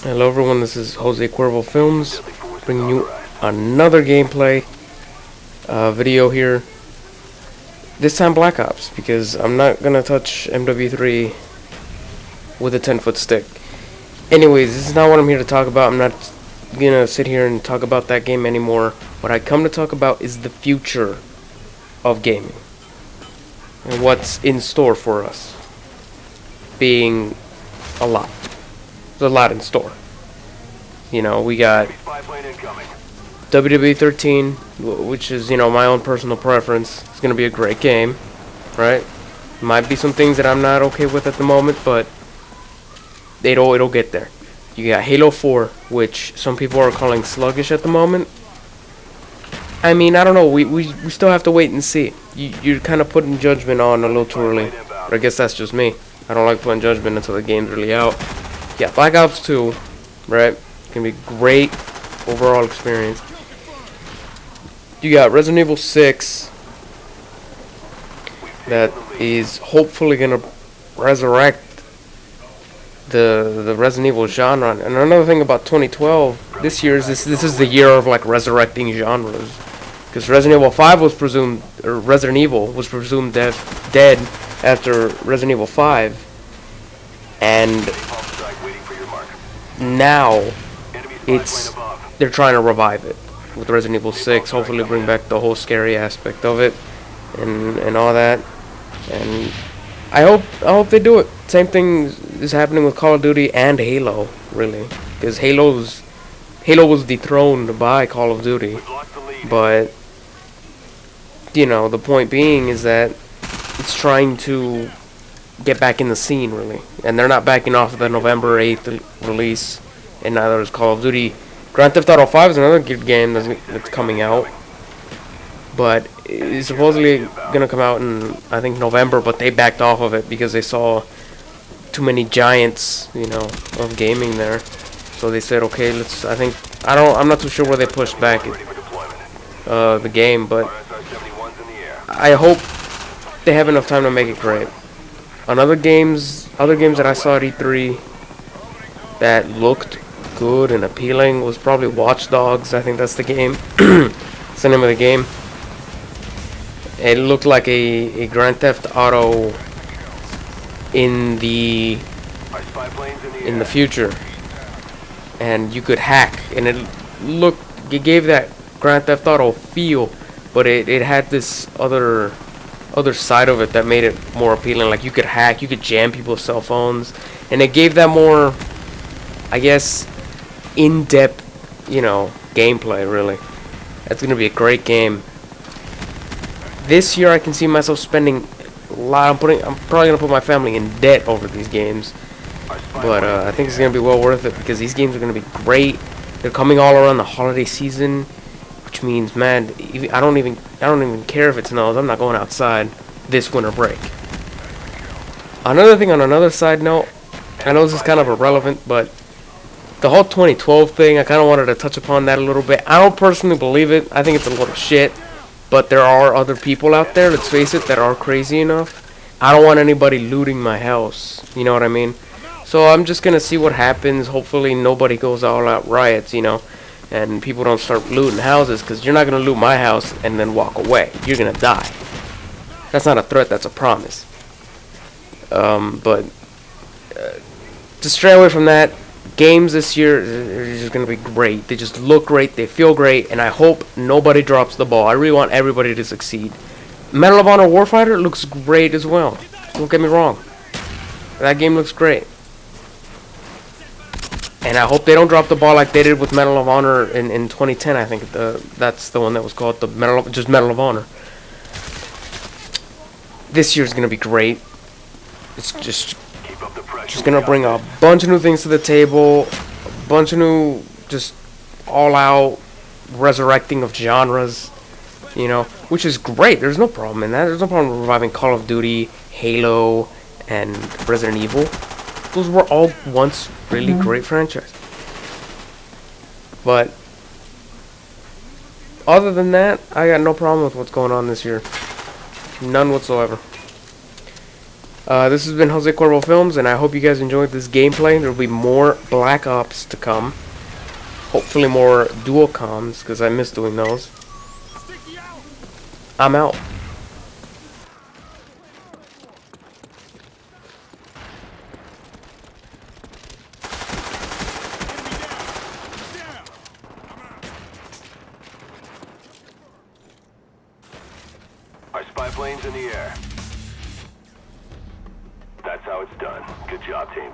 Hello everyone, this is Jose Cuervo Films, bringing you another gameplay video here. This time Black Ops, because I'm not gonna touch MW3 with a 10-foot stick. Anyways, this is not what I'm here to talk about. I'm not gonna sit here and talk about that game anymore. What I come to talk about is the future of gaming and what's in store for us, being a lot. There's a lot in store. You know, we got WWE 13, which is, you know, my own personal preference. It's gonna be a great game, right? Might be some things that I'm not okay with at the moment, but it'll get there. You got Halo 4, which some people are calling sluggish at the moment. I mean, I don't know. We still have to wait and see. You're kind of putting judgment on a little too early. But I guess that's just me. I don't like putting judgment until the game's really out. Yeah, Black Ops 2, right? Gonna be great overall experience. You got Resident Evil 6 that is hopefully gonna resurrect the Resident Evil genre. And another thing about 2012, this is the year of like resurrecting genres, because Resident Evil 5 was presumed, or Resident Evil was presumed dead after Resident Evil 5, and now they're trying to revive it with Resident Evil 6. Hopefully bring back the whole scary aspect of it and all that. And I hope they do it. Same thing is happening with Call of Duty and Halo, really, because Halo was dethroned by Call of Duty. But you know, the point being is that it's trying to get back in the scene, really, and they're not backing off of the November 8th release, and neither is Call of Duty. Grand Theft Auto 5 is another good game that's coming out, but it's supposedly gonna come out in, I think, November, but they backed off of it because they saw too many giants, you know, of gaming there. So they said, okay, I'm not too sure where they pushed back the game, but I hope they have enough time to make it great. Other games that I saw at E3 that looked good and appealing was probably Watch Dogs. I think that's the game. It's the name of the game. It looked like a Grand Theft Auto in the future, and you could hack, and it gave that Grand Theft Auto feel, but it had this other side of it that made it more appealing. Like, you could hack, you could jam people's cell phones, and it gave that more, I guess, in-depth, you know, gameplay, really. That's gonna be a great game. This year I can see myself spending a lot. I'm probably gonna put my family in debt over these games, but I think it's gonna be well worth it, because these games are gonna be great. They're coming all around the holiday season, which means, man, I don't even care if it snows. I'm not going outside this winter break. Another thing, on another side note, I know this is kind of irrelevant, but the whole 2012 thing, I kind of wanted to touch upon that a little bit. I don't personally believe it. I think it's a little shit, but there are other people out there, let's face it, that are crazy enough. I don't want anybody looting my house, you know what I mean? So I'm just gonna see what happens. Hopefully nobody goes all out riots, you know, and people don't start looting houses, because you're not going to loot my house and then walk away. You're going to die. That's not a threat, that's a promise. But just stay away from that. Games this year are just going to be great. They just look great, they feel great, and I hope nobody drops the ball. I really want everybody to succeed. Medal of Honor Warfighter looks great as well. Don't get me wrong. That game looks great. And I hope they don't drop the ball like they did with Medal of Honor in 2010. I think that's the one that was called the Medal of Honor. This year's gonna be great. It's just gonna bring a bunch of new things to the table, a bunch of new, just all-out resurrecting of genres, you know, which is great. There's no problem in that. There's no problem reviving Call of Duty, Halo, and Resident Evil. Those were all once really great franchises. But other than that, I got no problem with what's going on this year. None whatsoever. This has been Jose Corvo Films, and I hope you guys enjoyed this gameplay. There will be more Black Ops to come. Hopefully more dual comms, because I miss doing those. I'm out. Our spy plane's in the air. That's how it's done. Good job, team.